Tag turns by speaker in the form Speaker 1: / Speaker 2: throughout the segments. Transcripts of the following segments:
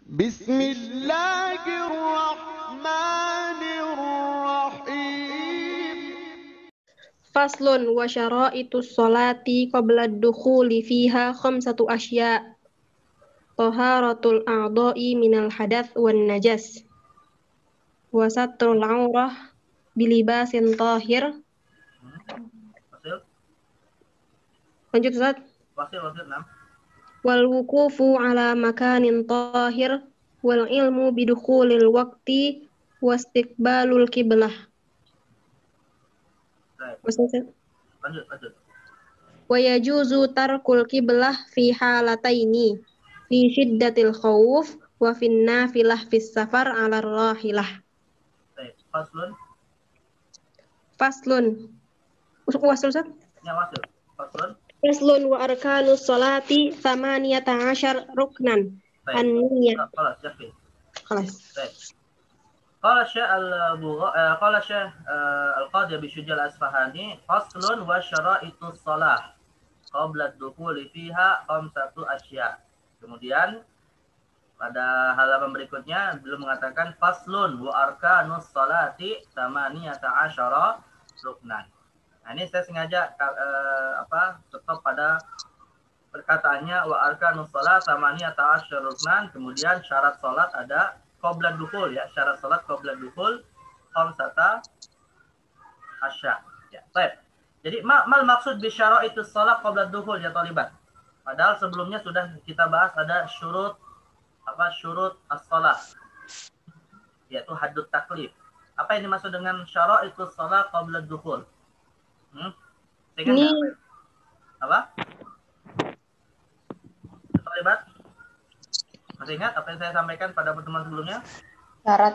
Speaker 1: Bismillahirrahmanirrahim.
Speaker 2: Faslun wa syara'itus sholati qabla ad-dukhuli fiha khamsatu asya. Taharatul a'dha'i minal hadath wan najas. Wa satrul aurah bilibasin tahir. Lanjut Ustaz. Wal wukufu ala makanin tahir wal ilmu bidukhulil waqti wastiqbalul qiblah.
Speaker 3: Lanjut.
Speaker 2: Wa yajuzu tarkul qiblah fi halataini fi syiddatil khauf wa fin nafilah fis safar 'ala rahilah. Faslun. Wasul Ustaz?
Speaker 3: Ya, wasul.
Speaker 2: Faslun wa arkanus sholati 18 ruknan. An-niyah. Khalas.
Speaker 3: Qala Syekh Al-Qadhi Abi Syuja Al-Asfahani, faslun wa syara'itus shalah qabla ad-dukhuli fiha khamsatu asya. Kemudian pada halaman berikutnya beliau mengatakan faslun wa arkanus sholati 18 ruknan. Nah, ini saya sengaja stop pada perkataannya wa arkanus shalah 18 ruknan, kemudian syarat salat ada qabla dukhul, ya, syarat salat qabla dukhul khamsata asya. Ya, baik. Jadi mal maksud bi syara'itus shalah qabla dukhul ya thalibat. Padahal sebelumnya sudah kita bahas ada syurut as-shalah, yaitu haddut taklif. Apa yang dimaksud dengan syara'itus shalah qabla dukhul?
Speaker 2: Ini
Speaker 3: apa? Thalibat? Masih ingat apa yang saya sampaikan pada pertemuan sebelumnya?
Speaker 2: syarat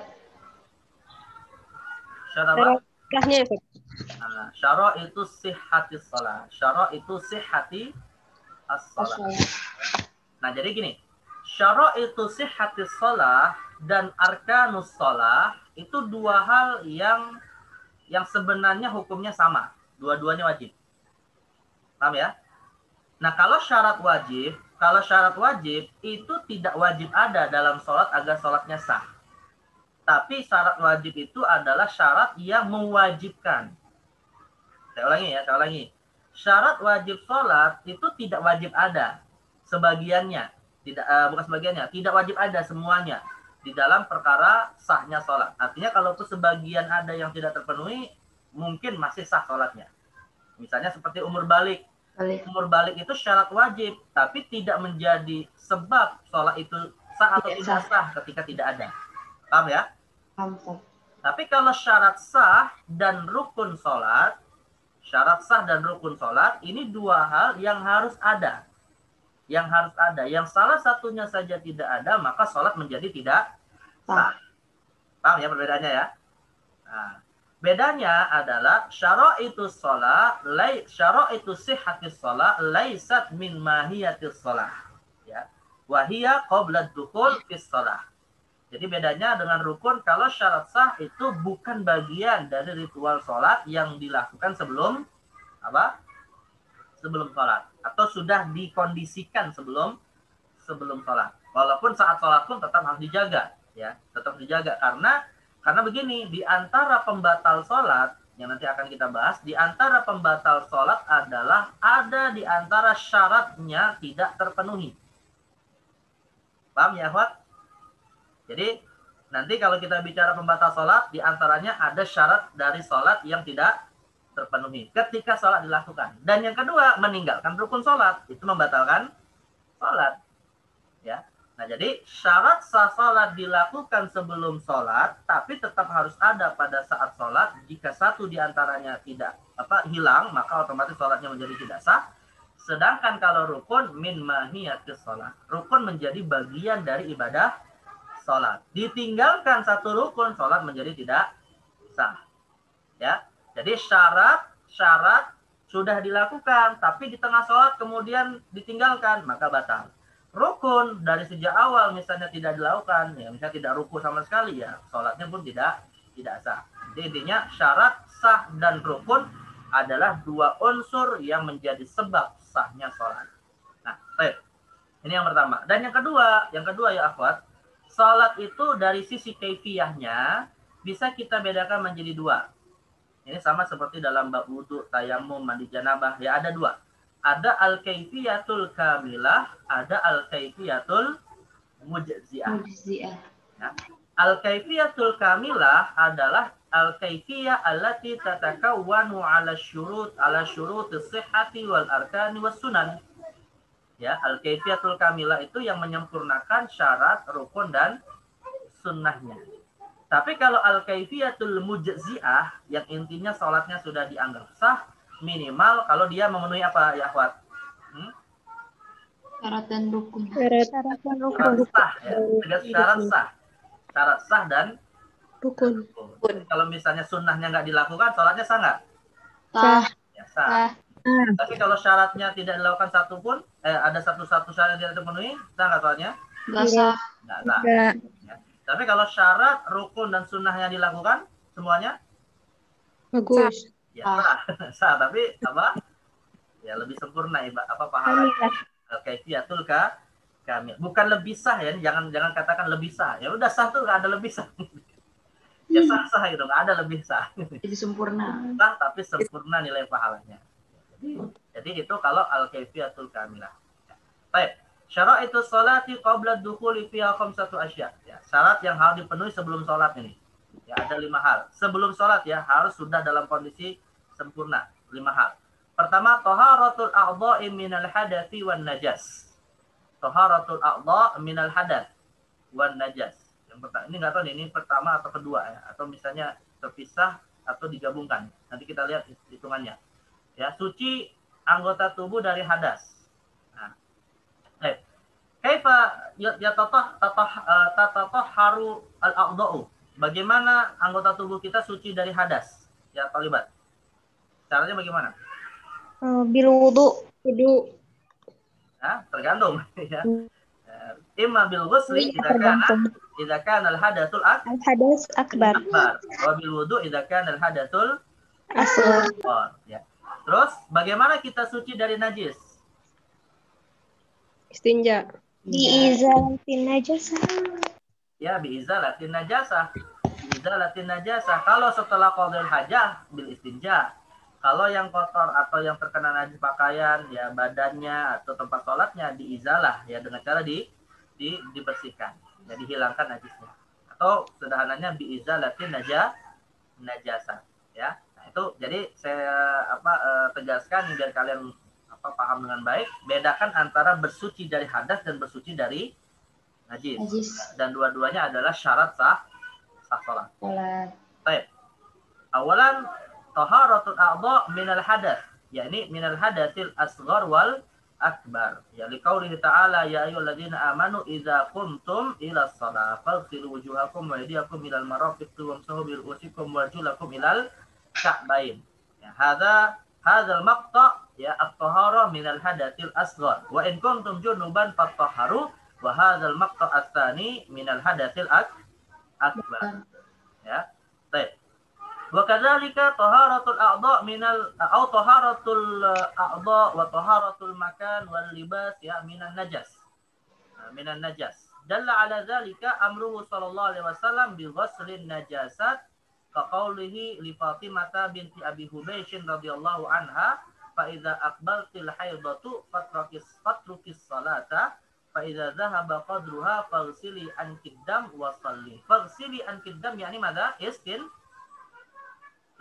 Speaker 3: apa?
Speaker 2: Syaratnya
Speaker 3: Syara itu sihhatis shalah. Syara itu sihhati as-shalah. Nah, jadi gini. Syara itu sihhatis shalah dan arkanus shalah itu dua hal yang sebenarnya hukumnya sama. Dua-duanya wajib. Paham ya? Nah, kalau syarat wajib itu tidak wajib ada dalam sholat agar sholatnya sah. Tapi syarat wajib itu adalah syarat yang mewajibkan. Saya ulangi. Syarat wajib sholat itu tidak wajib ada sebagiannya. Tidak wajib ada semuanya di dalam perkara sahnya sholat. Artinya kalaupun sebagian ada yang tidak terpenuhi, mungkin masih sah sholatnya. Misalnya seperti umur balik. Umur balik itu syarat wajib, tapi tidak menjadi sebab sholat itu sah atau tidak sah ketika tidak ada. Paham ya?
Speaker 4: Paham.
Speaker 3: Tapi kalau syarat sah dan rukun sholat, ini dua hal yang harus ada. Yang salah satunya saja tidak ada, maka sholat menjadi tidak sah. Paham ya perbedaannya ya? Nah, bedanya adalah syara'itus sihhatis shalah laisat min mahiyatis shalah. Ya. Wa hiya qabla dukhul fis shalah. Jadi bedanya dengan rukun, kalau syarat sah itu bukan bagian dari ritual sholat yang dilakukan sebelum sholat, atau sudah dikondisikan sebelum sholat. Walaupun saat sholat pun tetap harus dijaga, ya, karena begini, di antara pembatal sholat yang nanti akan kita bahas, di antara pembatal sholat adalah ada di antara syaratnya tidak terpenuhi. Paham ya, Akhwat? Jadi nanti kalau kita bicara pembatal sholat, di antaranya ada syarat dari sholat yang tidak terpenuhi ketika sholat dilakukan. Dan yang kedua, meninggalkan rukun sholat, itu membatalkan sholat. Ya. Nah, jadi syarat sah sholat dilakukan sebelum sholat, tapi tetap harus ada pada saat sholat. Jika satu di antaranya tidak hilang, maka otomatis sholatnya menjadi tidak sah. Sedangkan kalau rukun min mahiyatis sholat, rukun menjadi bagian dari ibadah sholat. Ditinggalkan satu rukun, sholat menjadi tidak sah. Ya, jadi syarat sudah dilakukan, tapi di tengah sholat kemudian ditinggalkan, maka batal. Rukun dari sejak awal misalnya tidak dilakukan, ya, misalnya tidak ruku sama sekali, ya, sholatnya pun tidak sah. Jadi intinya syarat sah dan rukun adalah dua unsur yang menjadi sebab sahnya sholat. Nah, baik. Ini yang pertama. Dan yang kedua ya akhwat, Salat itu dari sisi kaifiyahnya bisa kita bedakan menjadi dua. Ini sama seperti dalam bab wudu, tayamum, mandi janabah. Ya ada dua. Ada al-kaifiyatul kamilah, ada al-kaifiyatul mujzi'ah. Ya. Al-kaifiyatul kamilah adalah al-kaifiyah allati tatakawwanu ala syurut as-sihhati wal arkani was sunan. Ya, al-kaifiyatul kamilah itu yang menyempurnakan syarat, rukun dan sunnahnya. Tapi kalau al-kaifiyatul mujzi'ah yang intinya sholatnya sudah dianggap sah, minimal kalau dia memenuhi apa ya akhwat?
Speaker 1: Syarat dan rukun.
Speaker 2: Syarat dan
Speaker 3: Syarat
Speaker 2: rukun.
Speaker 3: sah ya, tegas syarat sah. Syarat sah dan
Speaker 2: Rukun.
Speaker 3: Kalau misalnya sunnahnya nggak dilakukan, sholatnya sah nggak?
Speaker 1: Sah.
Speaker 3: Ya, sah. Tapi kalau syaratnya tidak dilakukan satu pun, ada satu syarat yang tidak terpenuhi, sah nggak sholatnya?
Speaker 1: Nggak sah.
Speaker 3: Nggak sah. Ya. Tapi kalau syarat, rukun, dan sunnahnya dilakukan, semuanya?
Speaker 2: Bagus.
Speaker 3: Ya, sah. Sah, tapi apa? Ya, lebih sempurna, pahala. Kaifiyatul kamil. Bukan lebih sah ya, jangan katakan lebih sah. Ya udah sah tuh nggak ada lebih sah. Ya sah itu nggak ada lebih sah.
Speaker 1: Jadi sempurna.
Speaker 3: Sah tapi sempurna nilai pahalanya. Jadi itu kalau al-kaifiyatul kamilah. Baik. Syarat itu salati qabla dukhuli fiha khamsatu asya. Ya, syarat yang harus dipenuhi sebelum sholat ini. Ya, ada 5 hal. Sebelum sholat ya harus sudah dalam kondisi sempurna. 5 hal. Pertama, taharatul a'dha'i minal hadathi wan najas. Taharatul a'dha' minal hadath wan najas. Yang pertama, ini nggak tahu nih, ini pertama atau kedua ya, atau misalnya terpisah atau digabungkan. Nanti kita lihat hitungannya. Ya, suci anggota tubuh dari hadas. Nah, kaifa yatatahharu al-a'dha'u? Bagaimana anggota tubuh kita suci dari hadas? Ya, Talibat. Caranya bagaimana?
Speaker 2: Bil wudu.
Speaker 3: Nah, tergantung ya. Imma bil ghusli idza kana al hadatsul akbar wa bil wudu idza kana al hadatsul asghar. Ya. Terus bagaimana kita suci dari najis?
Speaker 2: Istinja. Biizalatin najasah.
Speaker 3: Ya, biizalatin najasah. Biizalatin najasah. Kalau setelah qadhul hajah bil istinja. Kalau yang kotor atau yang terkena najis pakaian, ya badannya atau tempat sholatnya diizalah ya dengan cara dibersihkan, ya dihilangkan najisnya. Atau sederhananya biizalatin najasah, ya. Nah, itu jadi saya tegaskan biar kalian paham dengan baik. Bedakan antara bersuci dari hadas dan bersuci dari najis. Dan dua-duanya adalah syarat sah sholat. Baik. Awalan taharatul a'dha' minal hadath, yakni minal hadatsil asghar wal akbar. Ya liqaulihi ta'ala ya ayyuhalladzina amanu idza qumtum ila shalah faghsilu wujuhakum wa aydiyakum ilal marafiq wamsahu bi ru'usikum warjulakum ilal ka'bain. Ya hadzal maqta' ya at-taharah minal hadatsil asghar wa in kuntum junuban fatahharu wa hadzal maqta' ats-tsani minal hadatsil akbar. Ya. Baik. Wa kadzalika taharatul a'dha' minal au taharatul a'dha' wa taharatul makan wal libas ya minan najas. Minan najas. Dalla ala dzalika amruhu sallallahu alaihi wasallam bi ghuslin najasat ka qaulihi li Fatimah binti Abi Hubaysh radhiyallahu anha fa idza aqbaltil haidatu fatrukis salata fa idza dhahaba qadruha faghsili ankid dam wa shalli. Faghsili ankid dam yakni madza?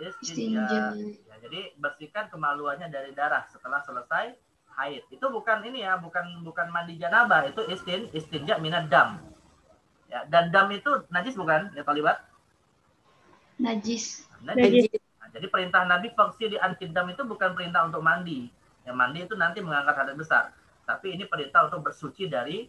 Speaker 3: Istinja. Ya, jadi bersihkan kemaluannya dari darah setelah selesai haid. Itu bukan ini ya, bukan mandi janabah, itu istinja minad dam. Ya, dan dam itu najis bukan? Ya Talibat?
Speaker 1: Najis.
Speaker 3: Nah, jadi perintah Nabi faghsili ankid dam itu bukan perintah untuk mandi. Yang mandi itu nanti mengangkat hadas besar. Tapi ini perintah untuk bersuci dari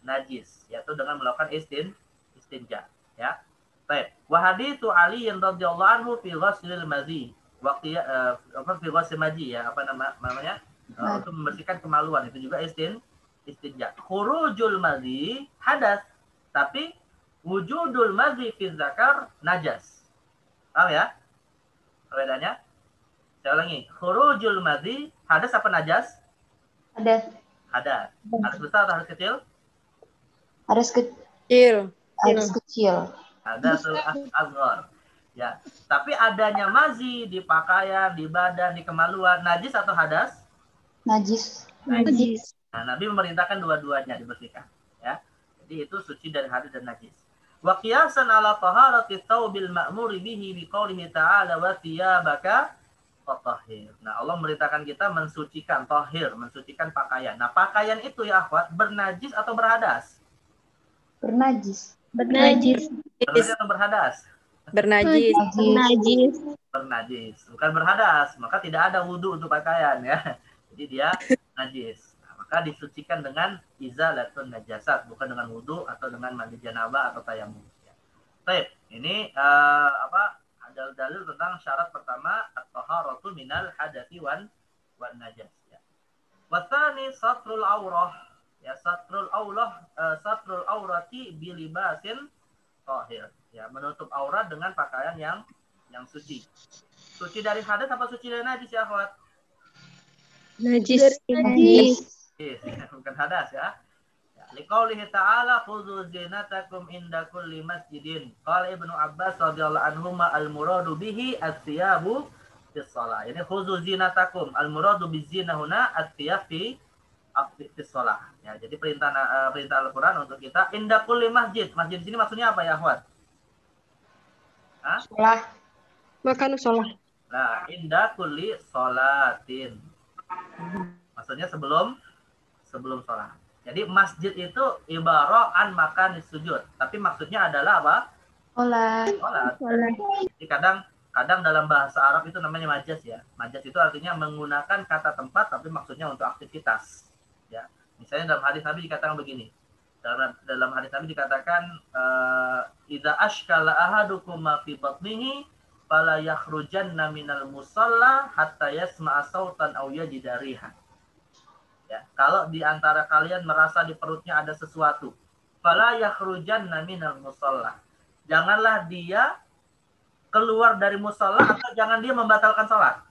Speaker 3: najis, yaitu dengan melakukan istinja, ya. Baik, wa haditsu Ali radhiyallahu anhu fi ghuslil madhi. Fi ghusl madhi ya, namanya? Untuk membersihkan kemaluan itu juga istinja. Khurujul madhi hadas, tapi wujudul madhi fi zakar najas. Paham ya? Perbedaannya? Saya ulangi. Khurujul madhi hadas apa najas?
Speaker 1: Hadas.
Speaker 3: Hadas. Hadas besar atau hadas kecil?
Speaker 1: Hadas kecil. Hadis kecil.
Speaker 3: Hadasul asghar. Ya, tapi adanya mazi di pakaian, di badan, di kemaluan, najis atau hadas?
Speaker 1: Najis.
Speaker 2: Najis.
Speaker 3: Nah, Nabi memerintahkan dua-duanya dibersihkan. Ya, jadi itu suci dari hadas dan najis. Wa qiyasan ala taharati tsaubil ma'muri bihi biqaulihi ta'ala wa thiyabaka fatahhir. Nah, Allah memerintahkan kita mensucikan tahir, mensucikan pakaian. Nah, pakaian itu ya akhwat bernajis atau berhadas?
Speaker 1: Bernajis.
Speaker 2: Bernajis.
Speaker 3: Bernajis atau berhadas?
Speaker 4: Bernajis.
Speaker 2: Najis.
Speaker 3: Bernajis, bukan berhadas, maka tidak ada wudhu untuk pakaian ya. Jadi dia najis. Nah, maka disucikan dengan izalatun najasat, bukan dengan wudhu atau dengan mandi janabah atau tayamum. Ya. Baik, ini ada dalil tentang syarat pertama at-taharatu minal hadathi wan najas. Ya. Watsani satrul aurah, ya satrul aurati bilibasin tahir. Ya, menutup aurat dengan pakaian yang suci. Suci dari hadas apa suci dari najis ya, akhwat?
Speaker 2: Najis.
Speaker 1: Najis.
Speaker 3: Bukan hadas ya. Liqaulihi ta'ala khudzu zinatakum inda kulli masjidin. Qala Ibnu Abbas radhiyallahu anhuma al-muradu bihi as-siyabu fis shalah. Ini khudzu zinatakum, al-muradu bizina huna as-siyab fi shalah. Ya, jadi perintah Al-Qur'an untuk kita inda kulli masjid. Masjid di sini maksudnya apa ya, akhwat?
Speaker 1: Sholat.
Speaker 2: Makan sholat.
Speaker 3: Nah, inda kulli sholatin. Maksudnya sebelum sholat. Jadi masjid itu ibarat an makan sujud. Tapi maksudnya adalah apa? Sholat. Jadi kadang dalam bahasa Arab itu namanya majaz ya. Majaz itu artinya menggunakan kata tempat tapi maksudnya untuk aktivitas. Ya. Misalnya dalam hadis Nabi dikatakan begini. Dalam hadis Nabi dikatakan idza ashkala ahadukum ma fi batnihi fala yakhrujanna minal musalla hatta yasma'a sautan aw yajida rihan. Ya, kalau di antara kalian merasa di perutnya ada sesuatu, fala yakhrujanna minal musalla. Janganlah dia keluar dari musalla atau jangan dia membatalkan salat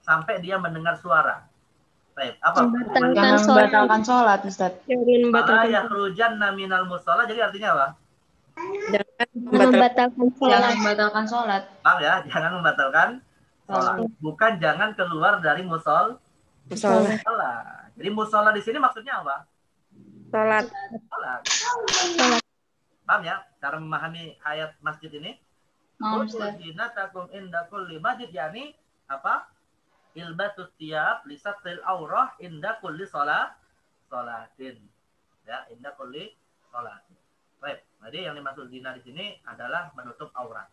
Speaker 3: sampai dia mendengar suara. Baik, apa?
Speaker 1: Jangan membatalkan sholat, Ustaz.
Speaker 3: Fala yakhrujanna minal musalla, jadi artinya apa?
Speaker 1: Jangan membatalkan sholat.
Speaker 3: Paham ya? Jangan membatalkan sholat. Bukan jangan keluar dari musola. Jadi musola di sini maksudnya apa?
Speaker 4: Sholat.
Speaker 3: Paham ya? Cara memahami ayat masjid ini? Zinatakum inda kulli masjid, yakni apa? Ilbatus tiyab lisatril aurah inda kulli sholatin. Ya, inda kulli sholatin. Baik, jadi yang dimaksud zina di sini adalah menutup aurat.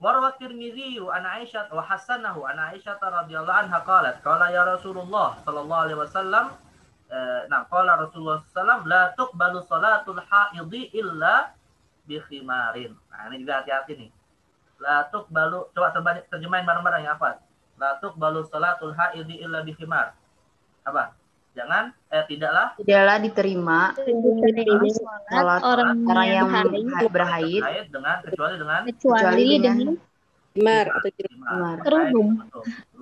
Speaker 3: Warwat Tirmidzi an Aisyah wa hasanahu an Aisyah radhiyallahu anha qalat qala ya Rasulullah sallallahu alaihi wasallam qala Rasulullah sallallahu la tuqbalu salatul haidhi illa bi khimarin. Nah, ini juga hati-hati nih. La tuqbalu, coba terjemahin bareng-bareng ya, apa? La tuqbalu salatul haidhi illa bi khimar. Apa? Tidaklah
Speaker 1: diterima sholat orang yang berhaid
Speaker 3: kecuali dengan
Speaker 4: Khimar atau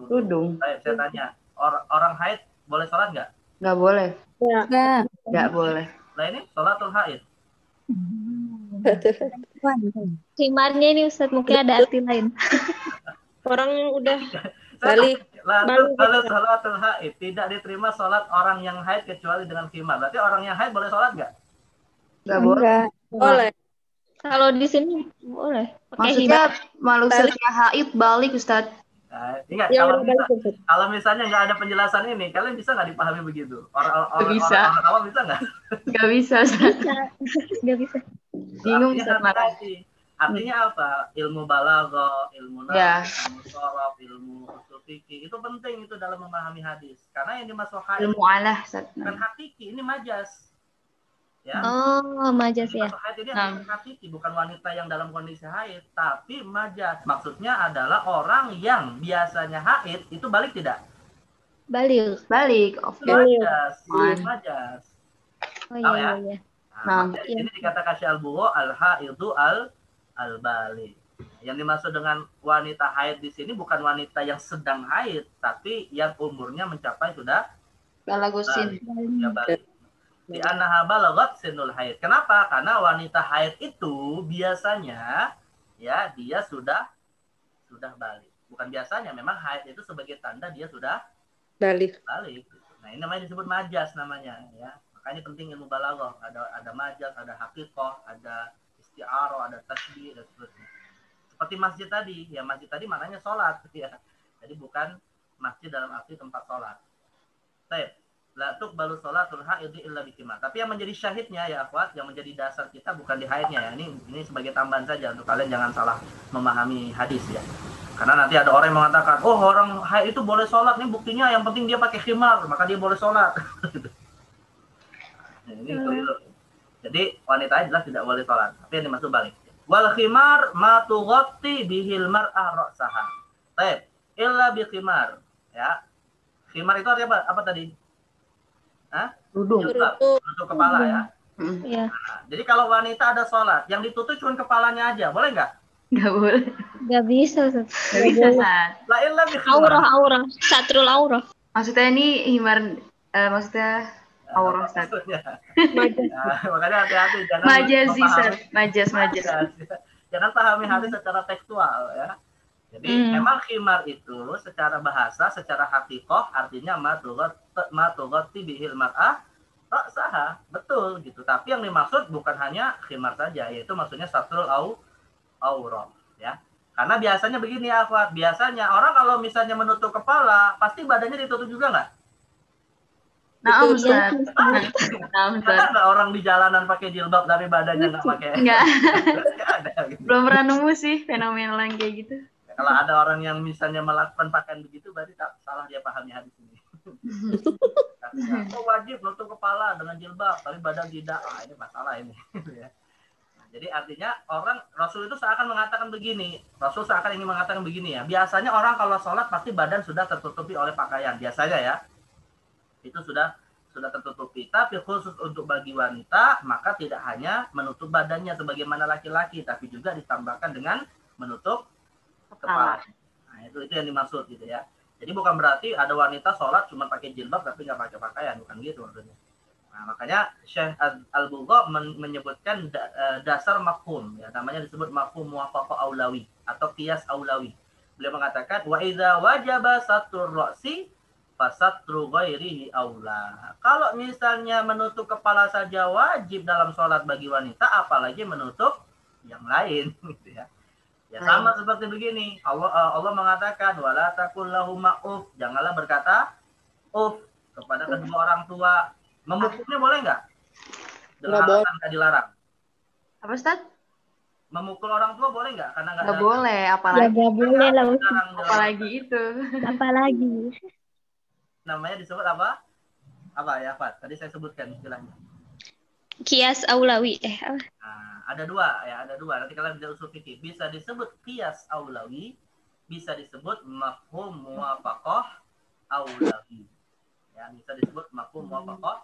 Speaker 1: kerudung.
Speaker 3: Baik, saya tanya, orang haid boleh sholat nggak?
Speaker 1: Nggak boleh.
Speaker 2: Nggak
Speaker 1: boleh.
Speaker 3: Nah ini sholatul haid.
Speaker 2: Khimarnya ini Ustaz, mungkin ada arti lain. Orang yang udah
Speaker 4: balik.
Speaker 3: Lalu sholatul haid, tidak diterima sholat orang yang haid kecuali dengan khimar. Berarti orang yang haid boleh sholat nggak?
Speaker 1: Nggak boleh.
Speaker 4: Boleh.
Speaker 2: Kalau di sini boleh.
Speaker 1: Maksudnya maksudnya haid balik, Ustaz.
Speaker 3: Nah, ingat,
Speaker 2: Ya,
Speaker 3: kalau misalnya nggak ada penjelasan ini, kalian bisa nggak dipahami begitu? Orang awam bisa nggak?
Speaker 1: Nggak bisa, Ustaz.
Speaker 2: Nggak bisa.
Speaker 1: Bingung, Ustaz.
Speaker 3: Artinya apa? Ilmu balaghah, ilmu nahwu, ilmu sharaf, ilmu usul fikih itu penting itu dalam memahami hadis. Karena yang dimaksud haid
Speaker 1: Ilmu alah, Ustaz.
Speaker 3: kan hakiki, ini majas. Ya.
Speaker 2: Oh, majas ya.
Speaker 3: Haid ini hakiki, bukan wanita yang dalam kondisi haid, tapi majas. Maksudnya adalah orang yang biasanya haid itu balik tidak?
Speaker 2: Balik.
Speaker 3: Majas. Majas.
Speaker 2: Oh iya, iya.
Speaker 3: Nah, ini dikatakan syalbuho al-haidu al-balik. Yang dimaksud dengan wanita haid di sini bukan wanita yang sedang haid, tapi yang umurnya mencapai sudah
Speaker 1: balagusin.
Speaker 3: Ya, balik. Di annaha balaghat sinul haid. Kenapa? Karena wanita haid itu biasanya ya dia sudah balik. Bukan biasanya, memang haid itu sebagai tanda dia sudah
Speaker 4: Balik.
Speaker 3: balik. Nah, ini namanya disebut majas namanya ya. Makanya penting ilmu balaghah. Ada majas, ada haqiqah, ada isti'arah, ada tasbih dan seterusnya. Seperti masjid tadi, ya masjid tadi maknanya sholat ya. Jadi bukan masjid dalam arti tempat sholat. Baik. La tuqbalu sholatul haidhi illa biqimar. Tapi yang menjadi syahidnya ya akhwat, yang menjadi dasar kita bukan di haidnya ya. Ini sebagai tambahan saja untuk kalian jangan salah memahami hadis ya. Karena nanti ada orang yang mengatakan, oh orang haid itu boleh sholat, nih buktinya yang penting dia pakai khimar, maka dia boleh sholat. Nah, ini keliru. Jadi wanita haid jelas tidak boleh sholat. Tapi yang dimaksud balik. Wal khimar ma tughatti bihil mar'ah ra'saha. Baik, illa bi khimar ya. Khimar itu artinya apa? Apa tadi? Hah? Jilbab, tutup kepala ya.
Speaker 1: Iya.
Speaker 3: Nah, jadi kalau wanita ada sholat, yang ditutup cuma kepalanya aja, boleh nggak?
Speaker 1: Nggak boleh.
Speaker 2: Nggak bisa.
Speaker 1: Nggak bisa, Sat.
Speaker 3: La illa bi khimar.
Speaker 2: Aurah. Satrul aurah.
Speaker 1: Maksudnya ini himar, maksudnya aurah, Sat.
Speaker 3: Nah, makanya hati-hati jangan
Speaker 1: Majas sih,
Speaker 3: memahami-
Speaker 1: Sat. Majas.
Speaker 3: Jangan pahami hadis secara tekstual ya. Jadi memang khimar itu secara bahasa, secara haqiqah artinya ma tughatti bihil mar'ah ra'saha. Betul gitu. Tapi yang dimaksud bukan hanya khimar saja, yaitu maksudnya satrul aurah ya. Karena biasanya begini ya, akhwat. Biasanya orang kalau misalnya menutup kepala, pasti badannya ditutup juga nggak?
Speaker 1: Nah, Ustaz. Nah,
Speaker 3: Ada
Speaker 1: Ustaz.
Speaker 3: nggak orang di jalanan pakai jilbab tapi badannya nggak pakai?
Speaker 1: Nggak.
Speaker 3: Nggak ada gitu.
Speaker 1: Belum pernah nemu sih fenomena yang kayak gitu.
Speaker 3: Kalau ada orang yang misalnya melakukan pakaian begitu, berarti tak salah dia pahami hadis ini. Oh, wajib nutup kepala dengan jilbab, tapi badan tidak. Ini masalah ini. Ya. Nah, jadi artinya orang Rasul itu seakan mengatakan begini. Rasul seakan ingin mengatakan begini ya. Biasanya orang kalau sholat pasti badan sudah tertutupi oleh pakaian. Biasanya ya. Itu sudah tertutupi. Tapi khusus untuk bagi wanita, maka tidak hanya menutup badannya sebagaimana laki-laki, tapi juga ditambahkan dengan menutup kepala. Nah, itu yang dimaksud gitu ya. Jadi bukan berarti ada wanita sholat cuma pakai jilbab tapi nggak pakai pakaian, bukan gitu maksudnya. Nah, makanya Syekh Al-Bugha menyebutkan dasar mafhum ya, namanya disebut mafhum muwafaqah aulawi atau qiyas aulawi. Beliau mengatakan wa idza wajaba satur ra'si fasatru ghairihi aula. Kalau misalnya menutup kepala saja wajib dalam sholat bagi wanita, apalagi menutup yang lain gitu ya. Ya sama seperti begini. Allah mengatakan wala taqul lahum ma'uf. Janganlah berkata uf kepada kedua orang tua. Memukulnya boleh nggak? Dengan alasan nggak dilarang.
Speaker 1: Apa, Ustaz?
Speaker 3: Memukul orang tua boleh nggak? Karena
Speaker 1: Nggak boleh, apalagi.
Speaker 2: Nggak boleh lah.
Speaker 1: Apalagi itu.
Speaker 2: Apalagi.
Speaker 3: Namanya disebut apa? Apa ya, Fat? Tadi saya sebutkan istilahnya.
Speaker 2: Kias aulawi.
Speaker 3: Nah, ada dua. Nanti kalian bisa usul fikih. Bisa disebut qiyas aulawi, bisa disebut mafhum muwafaqah aulawi. Ya, bisa disebut mafhum muwafaqah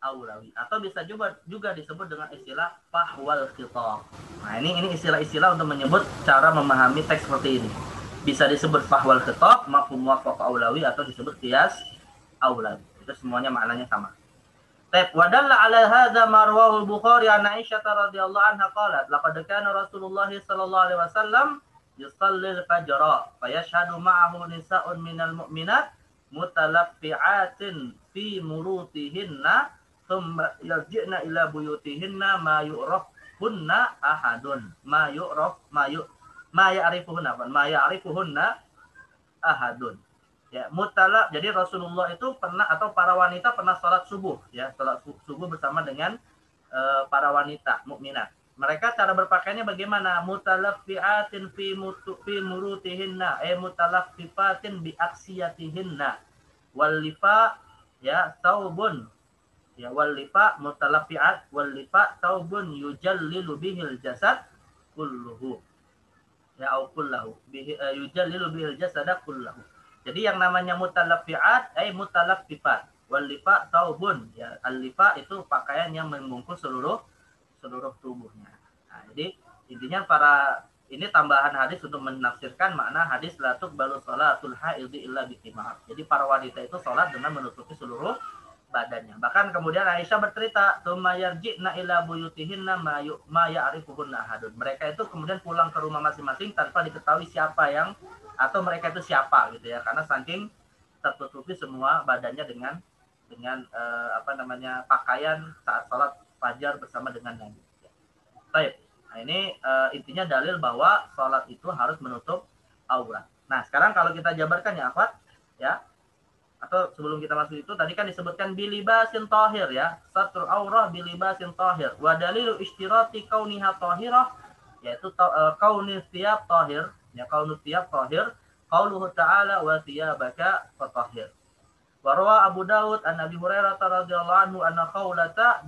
Speaker 3: aulawi atau bisa juga disebut dengan istilah fahwal khitab. Nah, ini istilah-istilah untuk menyebut cara memahami teks seperti ini. Bisa disebut fahwal khitab, mafhum muwafaqah aulawi atau disebut qiyas aulawi. Itu semuanya maknanya sama. Baik, wadalla ala hadza ma rawahu al-Bukhari an Aisyah radhiyallahu anha qalat laqad kana Rasulullah sallallahu alaihi wasallam yusalli al-fajr fa yashhadu ma'ahu nisa'un minal mu'minat mutalaffi'atin fi murutihinna thumma yarji'na ila buyutihinna ma yu'rafhunna ahadun ma ya'rifuhunna ahadun. Ya, mutalab. Jadi Rasulullah itu pernah atau para wanita pernah sholat subuh ya, sholat subuh bersama dengan para wanita mukminat. Mereka cara berpakaiannya bagaimana? Mutalaffiatin fi murutihinna, mutalaffifatin bi aksiyatihinna. Walifa ya taubun. Ya walifa mutalaffiat walifa taubun yujallilu bihil jasad kulluhu. Ya au kullahu. Yujallilu bihil jasada kullahu. Jadi yang namanya mutalaffiat mutalaffifat. Wal-lifa taubun ya, al-lifa itu pakaian yang membungkus seluruh tubuhnya. Nah, jadi intinya ini tambahan hadis untuk menafsirkan makna hadis la tuqbalu sholatul haidhi illa biqimar. Jadi para wanita itu sholat dengan menutupi seluruh badannya. Bahkan kemudian Aisyah bercerita, "Tsumma yarji'na ila buyutihinna ma ya'rifuhunna ahadun." Mereka itu kemudian pulang ke rumah masing-masing tanpa diketahui siapa yang atau mereka itu siapa gitu ya. Karena saking tertutupi semua badannya dengan pakaian saat sholat fajar bersama dengan Nabi. Baik. Nah, ini intinya dalil bahwa sholat itu harus menutup aurat. Nah, sekarang kalau kita jabarkan ya, akhwat, ya. Atau sebelum kita masuk itu tadi kan disebutkan bilibasin tahir ya, satrul aurah bilibasin tahir. Wa dalilu ishtirati kauniha tahirah, yaitu kauni thiyab tahir, ya kaunu thiyab tahir, qauluhu ta'ala wa thiyabaka fatahhir. Wa rawa Abu Dawud an Abi Hurairah radhiyallahu anhu anna Khawlata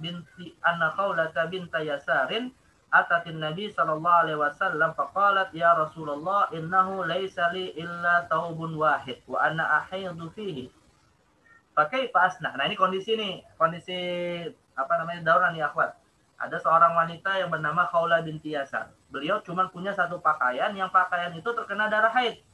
Speaker 3: binta Yasarin atatin Nabi sallallahu alaihi wasallam faqalat ya Rasulullah innahu laysa li illa taubun wahid wa ana ahidu fihi. Pakai pasna. Nah, ini kondisi dauran ya, akhwat. Ada seorang wanita yang bernama Khawla binti Yasar. Beliau cuma punya satu pakaian, yang pakaian itu terkena darah haid.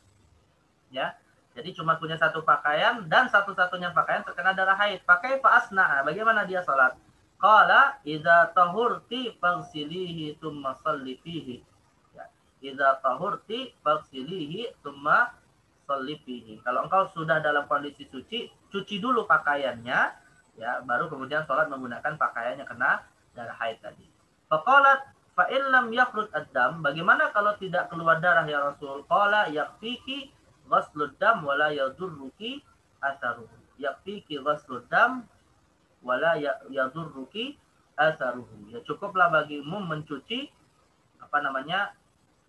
Speaker 3: Ya. Jadi cuma punya satu pakaian dan satu-satunya pakaian terkena darah haid. Pakai pasna. Nah, bagaimana dia salat? Qala idza tahurti faghsilihi tsumma shalli fihi. Ya. Idza tahurti faghsilihi tsumma shalli fihi. Kalau engkau sudah dalam kondisi suci, cuci dulu pakaiannya, ya, baru kemudian sholat menggunakan pakaian yang kena darah haid tadi. Faqalat fa in lam yakhruj ad-dam, bagaimana kalau tidak keluar darah ya Rasul? Qala yakfiki ghaslud dam wala yadurruki atharuhu. Yakfiki ghaslud dam wala yadurruki atharuhu. Ya, cukuplah bagimu mencuci